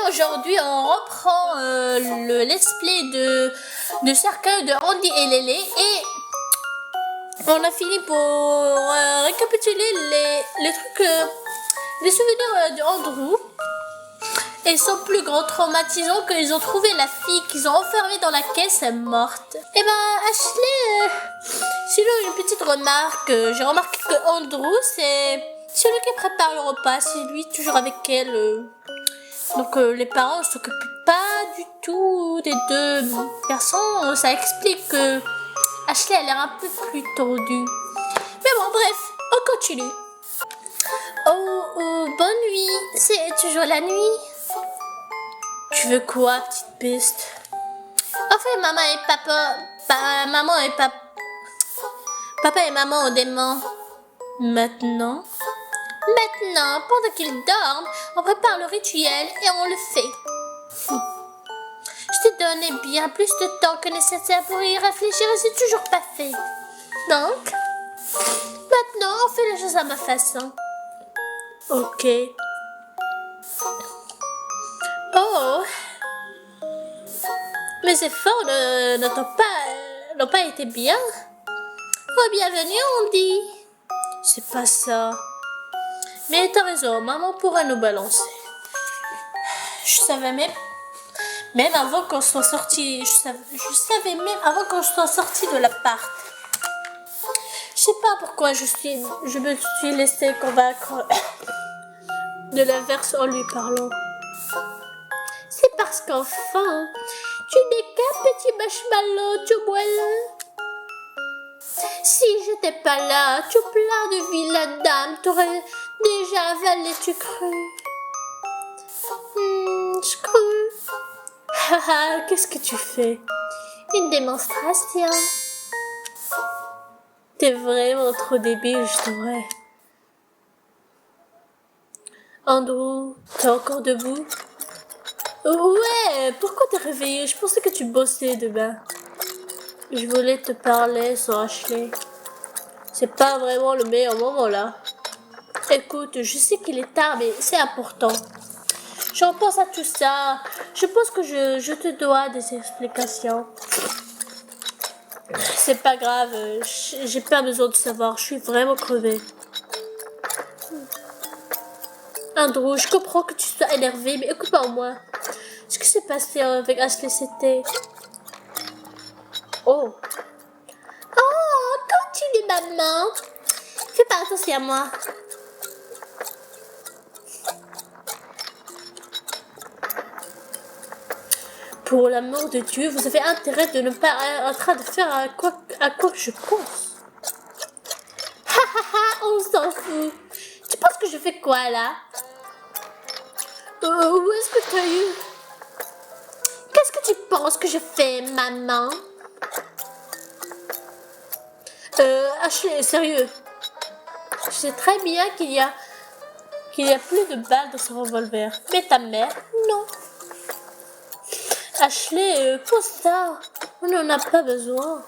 aujourd'hui on reprend le let's play de cercueil de Andy et Lélé et on a fini pour récapituler les trucs, les souvenirs de Andrew. Et son plus grand traumatisant qu'ils ont trouvé la fille qu'ils ont enfermée dans la caisse morte. Et ben Ashley, sinon une petite remarque, j'ai remarqué que Andrew c'est celui qui prépare le repas, c'est lui toujours avec elle. Donc les parents ne s'occupent pas du tout des deux personnes. Ça explique que Ashley a l'air un peu plus tendue. Mais bon bref, on continue. Oh, bonne nuit, c'est toujours la nuit. Tu veux quoi, petite piste? Enfin, maman et papa et maman ont des mains. Maintenant, pendant qu'ils dorment, on prépare le rituel et on le fait. Je t'ai donné bien plus de temps que nécessaire pour y réfléchir et c'est toujours pas fait. Donc, maintenant, on fait les choses à ma façon. Ok. Oh, mes efforts n'ont pas été bien. Oh, bienvenue, on dit. C'est pas ça. Mais t'as raison, maman pourra nous balancer. Je savais même avant qu'on soit sorti, je savais même avant qu'on soit sorti de l'appart. Je sais pas pourquoi je me suis laissée convaincre de l'inverse en lui parlant. C'est parce qu'enfant, tu n'es qu'un petit marshmallow tout moelleux. Si j'étais pas là, tout plein de vilaines dames t'aurais déjà avalé, tu crus. Je crus. Haha, qu'est-ce que tu fais? Une démonstration. T'es vraiment trop débile, je devrais. Andrew, t'es encore debout? Ouais, pourquoi t'es réveillé? Je pensais que tu bossais demain. Je voulais te parler sans Ashley. C'est pas vraiment le meilleur moment là. Écoute, je sais qu'il est tard, mais c'est important. J'en pense à tout ça. Je pense que je te dois des explications. C'est pas grave, j'ai pas besoin de savoir. Je suis vraiment crevée. Andrew, je comprends que tu sois énervé, mais écoute-moi au moins. Ce qui s'est passé avec Ashley, c'était... Oh, continue maman. Fais pas attention à moi. Pour l'amour de Dieu, vous avez intérêt de ne pas être en train de faire à quoi je pense. On s'en fout. Tu penses que je fais quoi là? Où est-ce que t'as eu? Qu'est-ce que tu penses que je fais, maman? Ashley, sérieux. Je sais très bien qu'il y a plus de balles dans son revolver. Mais ta mère, non. Ashley, pose ça. On n'en a pas besoin.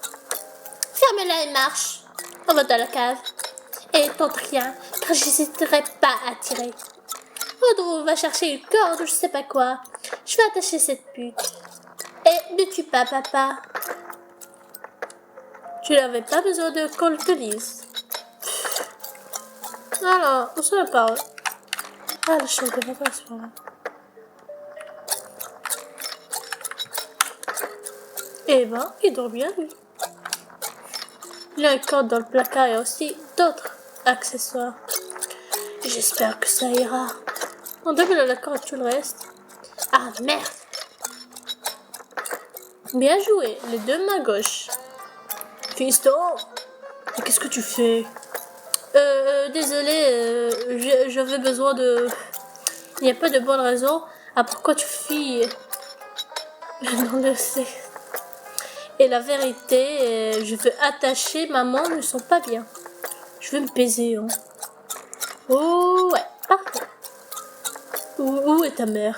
Ferme-la et marche. On va dans la cave. Et tente rien, car je n'hésiterai pas à tirer. Andrew va chercher une corde ou je sais pas quoi. Je vais attacher cette pute. Et ne tue pas papa. Tu n'avais pas besoin de qu'on te lise. Alors, on se parle. Ah, le chien de papa, c'est pas là. Eh ben, il dort bien, lui. Il y a une corde dans le placard et aussi d'autres accessoires. J'espère que ça ira. On devrait la corde tout le reste. Ah, merde. Bien joué, les deux mains gauche. Fiston, qu'est-ce que tu fais? Désolé, j'avais besoin de... Il n'y a pas de bonne raison à pourquoi tu fuis dans le C. Et la vérité, je veux attacher maman, ne sent pas bien. Je veux me baiser, hein. Oh, ouais, parfait. Où est ta mère?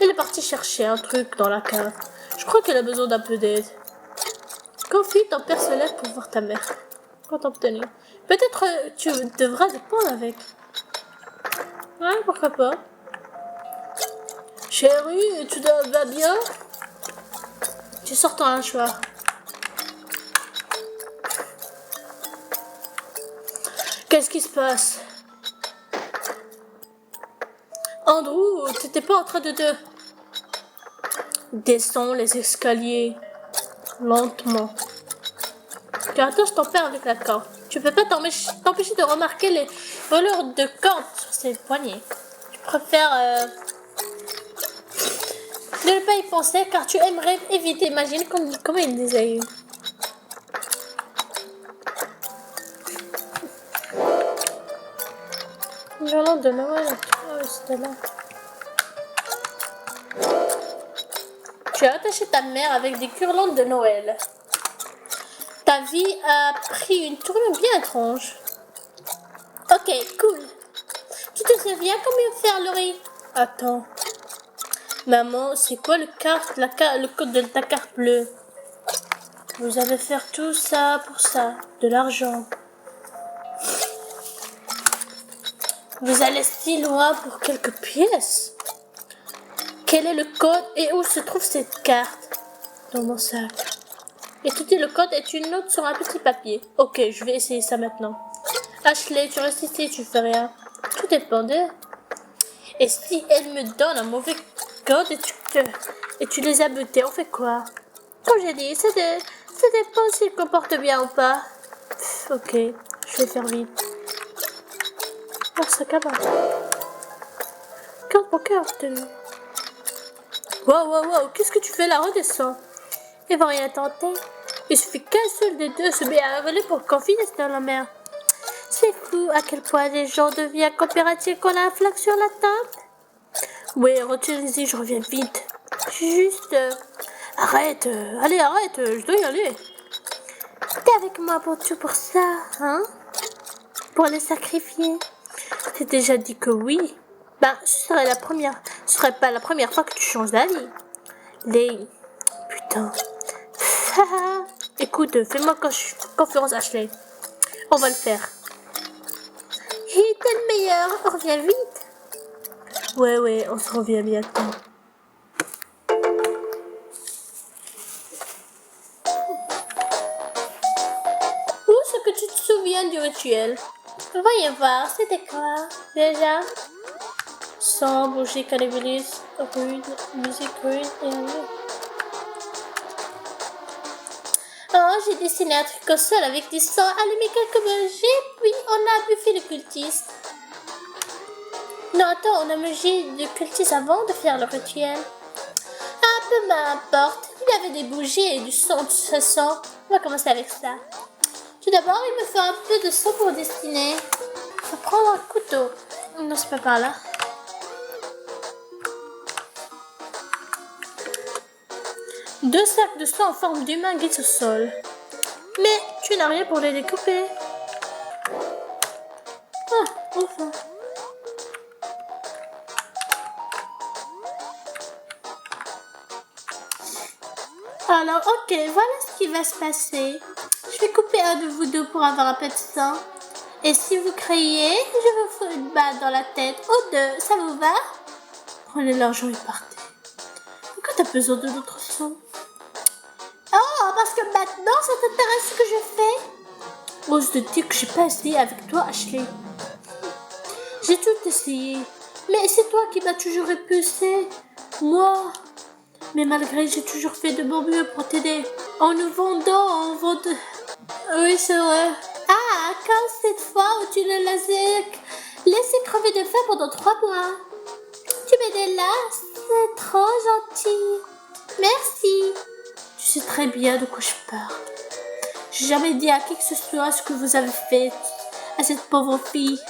Elle est partie chercher un truc dans la cave. Je crois qu'elle a besoin d'un peu d'aide. Confie ton personnel pour voir ta mère. Quand obtenir. Peut-être tu devras te prendre avec. Ouais, pourquoi pas. Chérie, tu vas bien? Tu sors ton hachoir. Qu'est-ce qui se passe? Andrew, t'étais pas en train de te... Descends les escaliers. Lentement. Car attends, je t'en perds avec la corde. Tu peux pas t'empêcher de remarquer les voleurs de cordes sur ses poignets. Tu préfères ne pas y penser car tu aimerais éviter. Imagine comment il disait. Guirlande de Noël. Ah, c'était là. Tu as attaché ta mère avec des guirlandes de Noël. Ta vie a pris une tournure bien étrange. Ok, cool. Tu te souviens comment faire le riz? Attends. Maman, c'est quoi le code de ta carte bleue? Vous allez faire tout ça pour ça. De l'argent. Vous allez si loin pour quelques pièces. Quel est le code et où se trouve cette carte? Dans mon sac. Étudier le code est une note sur un petit papier. Ok, je vais essayer ça maintenant. Ashley, tu restes ici, tu fais rien. Tout dépend d'eux. Et si elle me donne un mauvais code et tu les as butés, on fait quoi? Comme j'ai dit, ça dépend s'ils comportent bien ou pas. Ok, je vais faire vite. Oh, ça cabane. Carte bancaire obtenue. Wow, qu'est-ce que tu fais là? Redescends. Ils vont rien tenter. Il suffit qu'un seul des deux se met à avaler pour qu'on finisse dans la mer. C'est fou à quel point les gens deviennent coopératifs quand on a un flag sur la table. Oui, retiens-y, je reviens vite. Juste... arrête, allez, arrête, je dois y aller. T'es avec moi pour tout pour ça, hein? Pour les sacrifier. T'es déjà dit que oui. Ben, ce serait pas la première fois que tu changes d'avis. Putain. Écoute, fais-moi confiance, Ashley. On va le faire. Hé, t'es le meilleur. On revient vite. Ouais, on se revient bientôt. Où est-ce que tu te souviens du rituel? Voyons voir, c'était quoi déjà? Sang, bougie, cannibalisme, rude, musique rude et anglais. Oh, j'ai dessiné un truc au sol avec du sang, allumé quelques bougies, puis on a buffé le cultiste. Non, attends, on a mangé le cultiste avant de faire le rituel. Un peu m'importe, il y avait des bougies et du sang de ce sang. On va commencer avec ça. Tout d'abord, il me faut un peu de sang pour dessiner. Je vais prendre un couteau. Non, c'est pas par là. Deux sacs de sang en forme d'humain glissent au sol. Mais tu n'as rien pour les découper. Ah, enfin. Alors, ok, voilà ce qui va se passer. Je vais couper un de vous deux pour avoir un peu de sang. Et si vous criez, je vous fous une balle dans la tête. Aux deux, ça vous va? Prenez l'argent et partez. Pourquoi t'as besoin de notre sang? Oh, parce que maintenant, ça t'intéresse ce que je fais? Ose te dire que j'ai pas essayé avec toi, Ashley. J'ai tout essayé. Mais c'est toi qui m'as toujours repoussé. Moi. Mais malgré, j'ai toujours fait de mon mieux pour t'aider. En nous vendant, Oui, c'est vrai. Ah, quand cette fois où tu le laissé crever de faim pendant 3 mois. Tu m'aidais là, c'est trop gentil. Merci. Tu sais très bien de quoi je parle. J'ai jamais dit à qui que ce soit ce que vous avez fait à cette pauvre fille.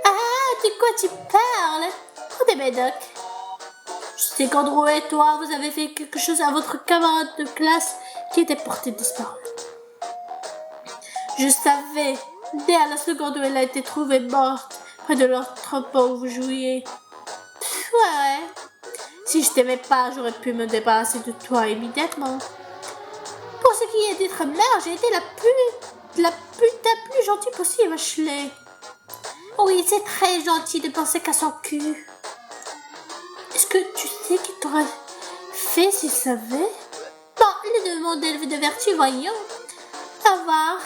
Ah, de quoi tu parles? Oh, des médocs. Je sais qu'Andrew et toi, vous avez fait quelque chose à votre camarade de classe qui était porté disparu. Je savais, dès à la seconde où elle a été trouvée morte, près de l'entrepôt où vous jouiez. Ouais. Si je t'aimais pas, j'aurais pu me débarrasser de toi immédiatement. Pour ce qui est d'être mère, j'ai été la plus gentille possible, Ashley. Oui, c'est très gentil de penser qu'à son cul. Est-ce que tu sais c'est qui t'aura fait si ça savait? Bon, les deux modèles de vertu, voyons. À voir.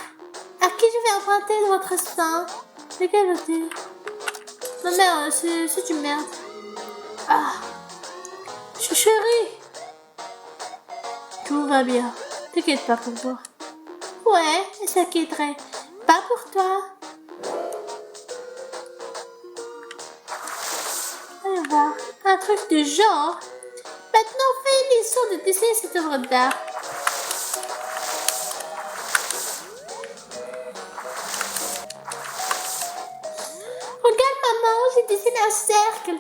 À qui je vais emprunter votre sang? Lequel hôtel? Non, merde, c'est du merde. Ah, chérie. Tout va bien. T'inquiète pas pour toi. Ouais, elle s'inquiéterait. Pas pour toi. Allez voir. Un truc du genre. Maintenant, fais une leçon de dessiner cette œuvre d'art. Regarde, maman, j'ai dessiné un cercle.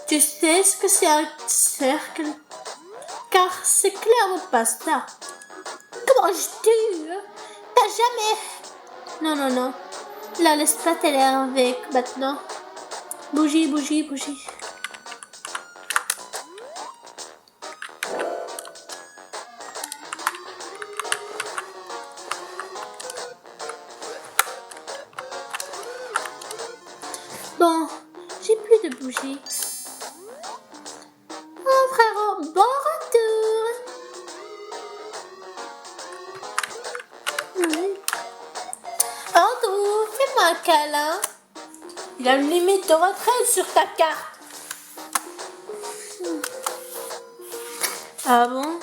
Tu sais ce que c'est un cercle? Car c'est clairement pas ça. Comment je tue? T'as jamais... Non, non, non. La laisse pas t'énerver maintenant. Bougie, bougie, bougie. Bon, j'ai plus de bougies. Oh frérot, bon retour. Andrew, fais-moi un câlin. Il a une limite de retraite sur ta carte. Ah bon?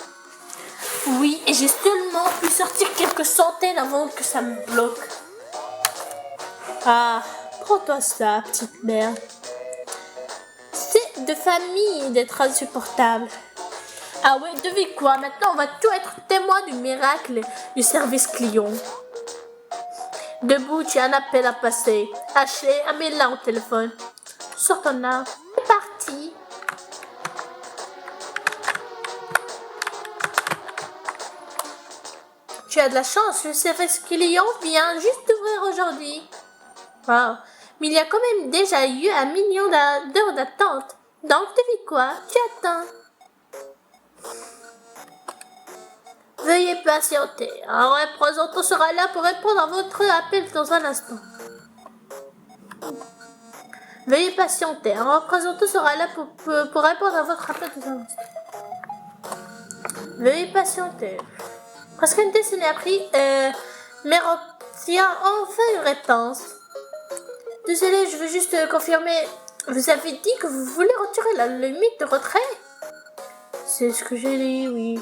Oui, et j'ai seulement pu sortir quelques centaines avant que ça me bloque. Ah, prends-toi ça, petite merde. C'est de famille d'être insupportable. Ah ouais, devine quoi, maintenant on va tout être témoin du miracle du service client. Debout, tu as un appel à passer. Ashley, amène-la au téléphone. Sors ton arme. C'est parti. Tu as de la chance, le service client vient juste d'ouvrir aujourd'hui. Wow. Mais il y a quand même déjà eu 1 million d'heures d'attente. Donc, devine quoi? Tu attends. Veuillez patienter. Un représentant sera là pour répondre à votre appel dans un instant. Veuillez patienter. Un représentant sera là pour répondre à votre appel dans un instant. Veuillez patienter. Presque une décennie après, mais obtient enfin une réponse. Désolé, je veux juste confirmer. Vous avez dit que vous voulez retirer la limite de retrait? C'est ce que j'ai dit, oui.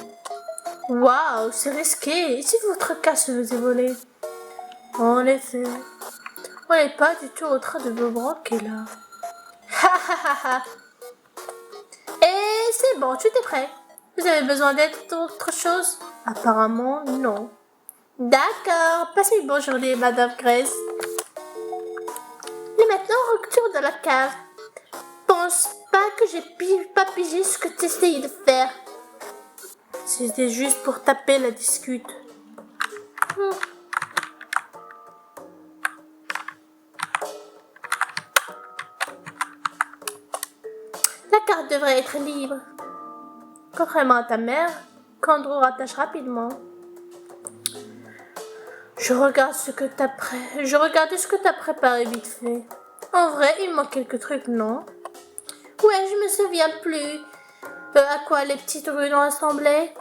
Waouh, c'est risqué. Et si votre cas se faisait voler? En effet. On n'est pas du tout en train de me broquer là. Ha ha ha ha. Et c'est bon, tu es prêt? Vous avez besoin d'aide d'autre chose? Apparemment, non. D'accord, passez une bonne journée, Madame Grace. Et maintenant, retourne dans la cave. Pense pas que j'ai pas pigé ce que tu essayais de faire. C'était juste pour taper la discute. La carte devrait être libre. Contrairement à ta mère, qu'Andrew rattache rapidement. Je regardais ce que t'as préparé vite fait. En vrai, il manque quelques trucs, non? Ouais, je me souviens plus. À quoi les petites rues ont ressemblé?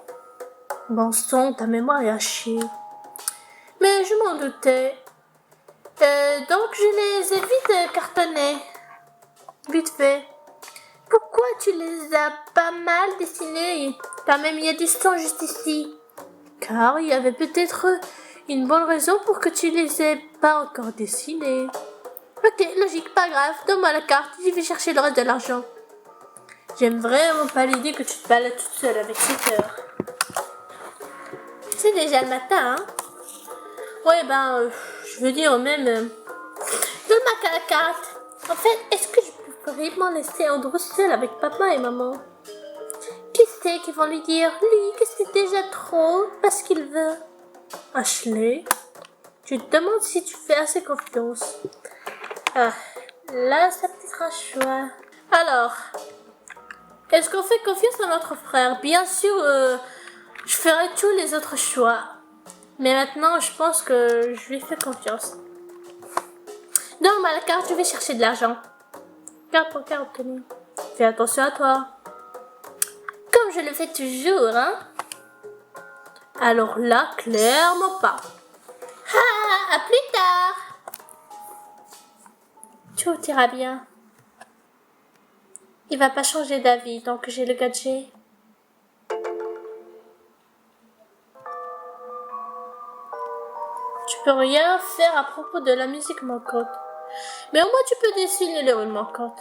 Bon sang, ta mémoire est à chier. Mais je m'en doutais. Donc je les ai vite cartonnés. Vite fait. Pourquoi tu les as pas mal dessinés? T'as même mis du sang juste ici. Car il y avait peut-être une bonne raison pour que tu les aies pas encore dessinés. Ok, logique, pas grave. Donne-moi la carte, je vais chercher le reste de l'argent. J'aime vraiment pas l'idée que tu te balades toute seule avec cette heure. C'est déjà le matin, hein? Ouais, je veux dire même... Donne-moi la carte. En fait, est-ce que je peux vraiment laisser Andrew seul avec papa et maman? Qui c'est qui vont lui dire, lui, que c'est déjà trop parce qu'il veut? Ashley, tu te demandes si tu fais assez confiance. Ah, là, ça peut être un choix. Alors, est-ce qu'on fait confiance à notre frère? Bien sûr, je ferai tous les autres choix. Mais maintenant, je pense que je lui fais confiance. Donne-moi la carte, je vais chercher de l'argent. Carte pour carte, tenez. Fais attention à toi. je le fais toujours, hein. Alors là, clairement pas. Ah, à plus tard. Tout ira bien. Il va pas changer d'avis tant que j'ai le gadget. Tu peux rien faire à propos de la musique manquante. Mais au moins tu peux dessiner les rues manquantes.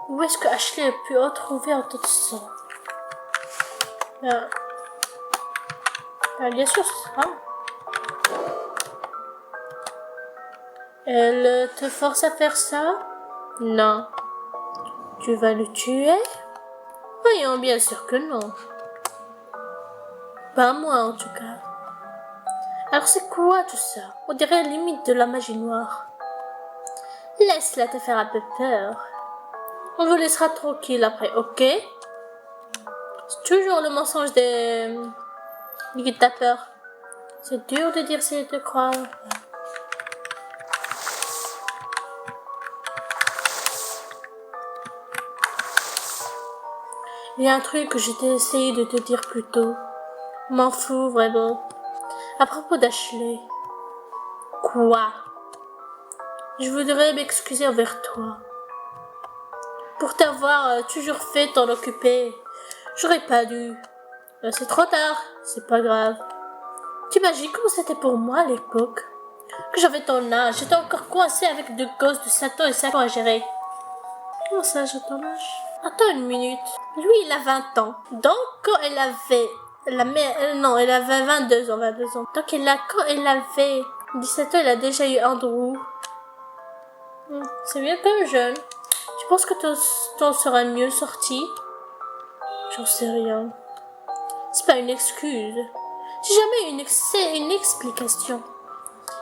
Où est-ce que Ashley a pu retrouver un tas de sang? Bien sûr, c'est ça. Elle te force à faire ça? Non. Tu vas le tuer? Voyons, bien sûr que non. Pas moi en tout cas. Alors c'est quoi tout ça? On dirait limite de la magie noire. Laisse-la te faire un peu peur. On vous laissera tranquille après, ok? C'est toujours le mensonge des guet-apens. C'est dur de dire si de croire. Il y a un truc que j'étais essayé de te dire plus tôt. M'en fous vraiment. À propos d'Ashley. Quoi? Je voudrais m'excuser envers toi. Pour t'avoir toujours fait t'en occuper. J'aurais pas dû. C'est trop tard, c'est pas grave. T'imagines comment c'était pour moi à l'époque? Que j'avais ton âge, j'étais encore coincée avec deux gosses de 7 ans et 5 ans à gérer. Comment ça, j'ai ton âge? Attends une minute. Lui, il a 20 ans. Donc, quand elle avait... non, elle avait 22 ans. Donc, quand elle avait 17 ans, elle a déjà eu Andrew. C'est bien comme jeune. Tu penses que t'en seras mieux sorti? J'en sais rien. C'est pas une excuse. C'est une explication.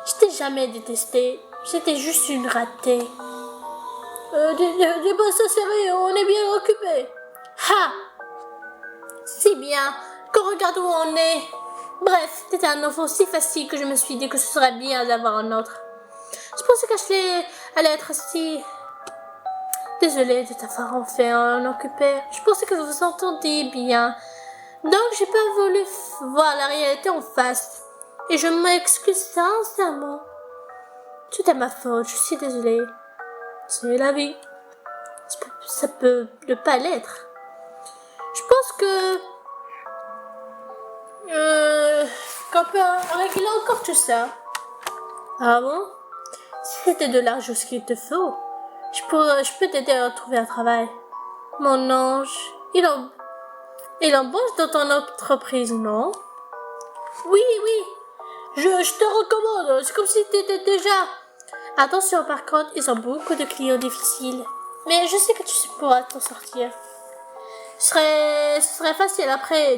Je t'ai jamais détesté. J'étais juste une ratée. Dis pas ça sérieux, on est bien occupé. Ha! Si bien qu'on regarde où on est. Bref, t'étais un enfant si facile que je me suis dit que ce serait bien d'avoir un autre. Je pensais qu'Ashley allait être si... Désolée de t'avoir enfin en occupé. Je pensais que vous vous entendiez bien. Donc j'ai pas voulu voir la réalité en face. Et je m'excuse sincèrement. Tout est ma faute, je suis désolée. C'est la vie. Ça peut ne pas l'être. Je pense que... qu'on peut régler encore tout ça. Ah bon? Si c'était de l'argent ce qu'il te faut, je peux t'aider à trouver un travail. Mon ange, il embauche dans ton entreprise, non? Oui, je te recommande. C'est comme si t'étais déjà... Attention, par contre, ils ont beaucoup de clients difficiles. Mais je sais que tu pourras t'en sortir. Ce serait facile après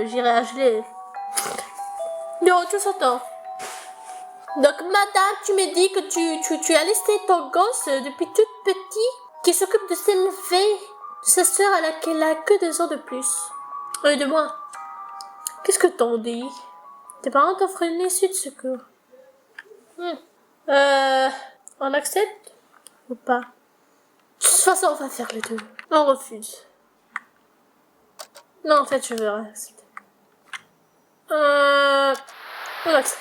j'irai à geler. Non, tout s'entend. Donc, madame, tu me dis que tu as laissé ton gosse depuis tout petit, qui s'occupe de s'élever de sa sœur à laquelle elle a que 2 ans de plus. De moins. Qu'est-ce que t'en dis? Tes parents t'offrent une issue de secours. On accepte ou pas? De toute façon, on va faire les deux. On refuse. Non, en fait, je veux rien accepter. On accepte.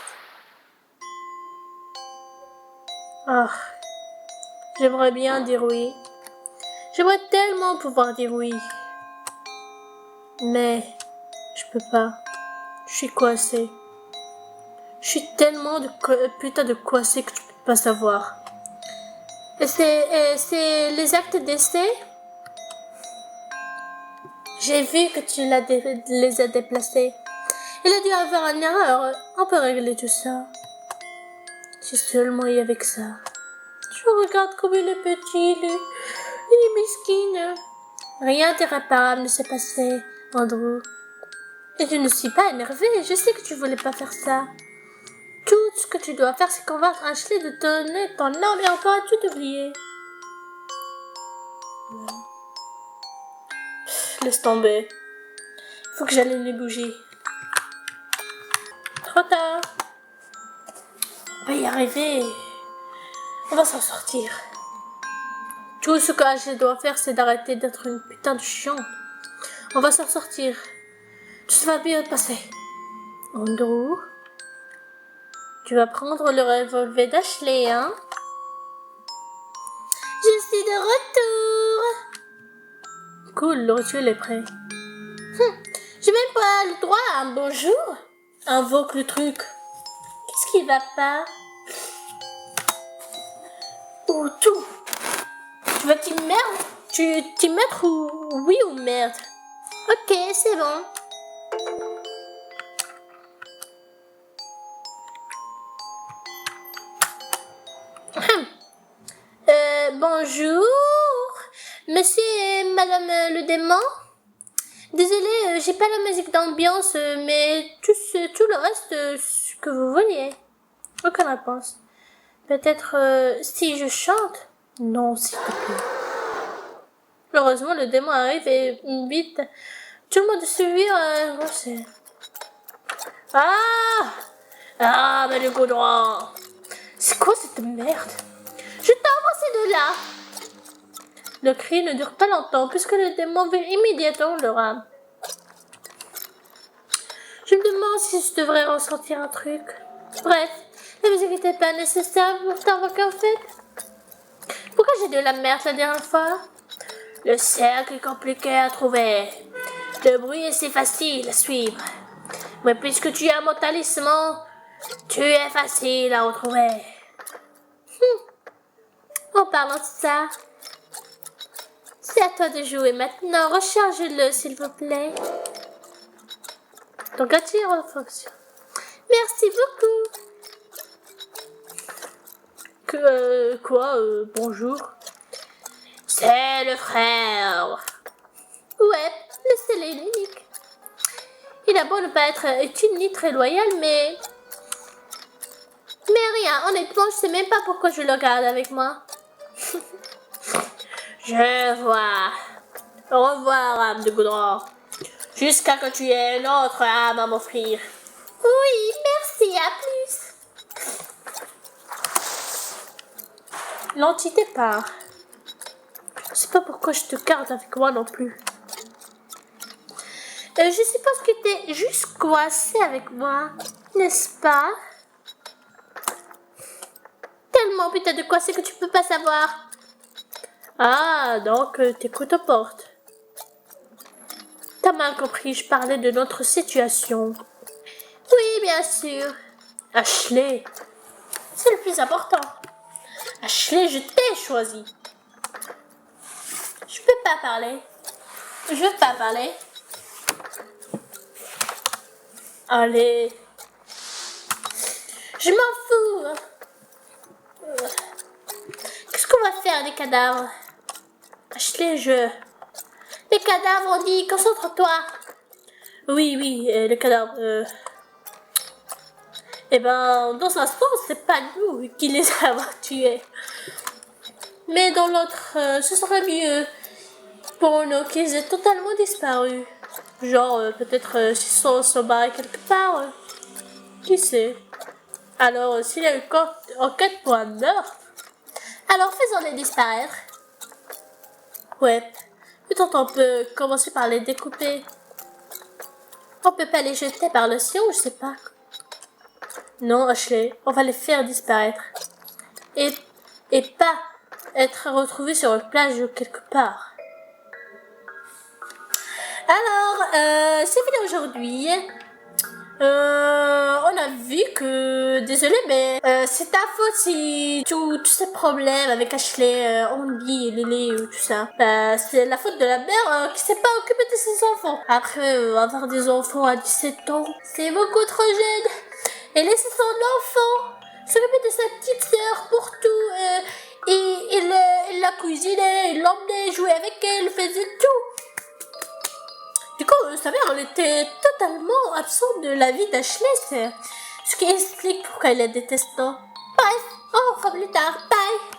Ah, j'aimerais bien dire oui. J'aimerais tellement pouvoir dire oui. Mais, je peux pas. Je suis coincée. Je suis tellement putain de coincée que tu peux pas savoir. Et c'est les actes d'essai? J'ai vu que tu les as déplacés. Il a dû avoir une erreur. On peut régler tout ça. Si seulement il y avait que ça. Je regarde comme il est petit, il est mesquine. Rien d'irréparable ne s'est passé, Andrew. Et je ne suis pas énervée. Je sais que tu voulais pas faire ça. Tout ce que tu dois faire, c'est convaincre Ashley de donner ton âme et on pourra tout oublier. Laisse tomber. Faut que j'allume les bougies. Trop tard. On va y arriver. On va s'en sortir. Tout ce que Ashley doit faire, c'est d'arrêter d'être une putain de chiante. On va s'en sortir. Tout va bien passer. Andrew, tu vas prendre le revolver d'Ashley, hein? Je suis de retour. Cool, le rituel est prêt. J'ai même pas le droit à un bonjour. Invoque le truc. Qu'est-ce qui va pas? Oh, tout. Tu vas t'y mettre? T'y mettre ou oui ou merde? Ok, c'est bon. Bonjour, monsieur et madame le démon. Désolée, j'ai pas la musique d'ambiance, mais tout le reste, ce que vous vouliez. Aucune réponse. Peut-être si je chante? Non, s'il te plaît. Heureusement, le démon arrive et invite tout le monde à suivre un concert. Ah, mais le goudron. C'est quoi cette merde? Je t'envoie ces deux-là. Le cri ne dure pas longtemps puisque le démon vient immédiatement le rame. Je me demande si je devrais ressentir un truc. Bref, la musique n'était pas nécessaire pour t'invoquer en fait. Pourquoi j'ai de la merde la dernière fois? Le cercle est compliqué à trouver. Le bruit est si facile à suivre. Mais puisque tu as mon talisman, tu es facile à retrouver. En parlant de ça, c'est à toi de jouer maintenant. Recharge-le, s'il vous plaît. Ton gadget fonctionne. Merci beaucoup. Bonjour. C'est le frère. Ouais, le seul et l'unique. Il a beau ne pas être utile ni très loyal, mais rien, honnêtement, je sais même pas pourquoi je le garde avec moi. Je vois. Au revoir, âme de goudron. Jusqu'à que tu aies une autre âme à m'offrir. Oui, merci, à plus. L'entité part. Je sais pas pourquoi je te garde avec moi non plus. Je suppose que t'es juste coincé avec moi, n'est-ce pas? Tellement putain de coincé que tu peux pas savoir. Ah, donc t'écoutes aux portes. T'as mal compris, je parlais de notre situation. Oui, bien sûr. Ashley, c'est le plus important. Ashley, je t'ai choisi. Je peux pas parler. Je veux pas parler. Allez. Je m'en fous. Qu'est-ce qu'on va faire des cadavres? Ashley, Les cadavres, on dit, concentre-toi. Oui, les cadavres. Eh ben, dans un sens, c'est pas nous qui les avons tués. Mais dans l'autre, ce serait mieux pour nous qu'ils aient totalement disparu. Genre, peut-être s'ils sont barrés quelque part. Qui sait? Alors, s'il y a une enquête pour un meurtre, alors faisons-les disparaître. Ouais. Peut-être on peut commencer par les découper. On peut pas les jeter par le ciel, je sais pas. Non, Ashley, on va les faire disparaître. Et pas être retrouvés sur une plage ou quelque part. Alors, c'est fini aujourd'hui. On a vu que, désolé, mais c'est ta faute si tous ces problèmes avec Ashley, Andy et Lily ou tout ça. C'est la faute de la mère qui s'est pas occupée de ses enfants. Après, avoir des enfants à 17 ans, c'est beaucoup trop jeune. Et laisser son enfant s'occuper de sa petite sœur pour tout. Il la cuisinait, il l'emmenait jouer avec elle, faisait tout. Du coup, sa mère, elle était totalement absente de la vie d'Ashley, ce qui explique pourquoi elle la déteste tant. Bref, on revoit plus tard, bye.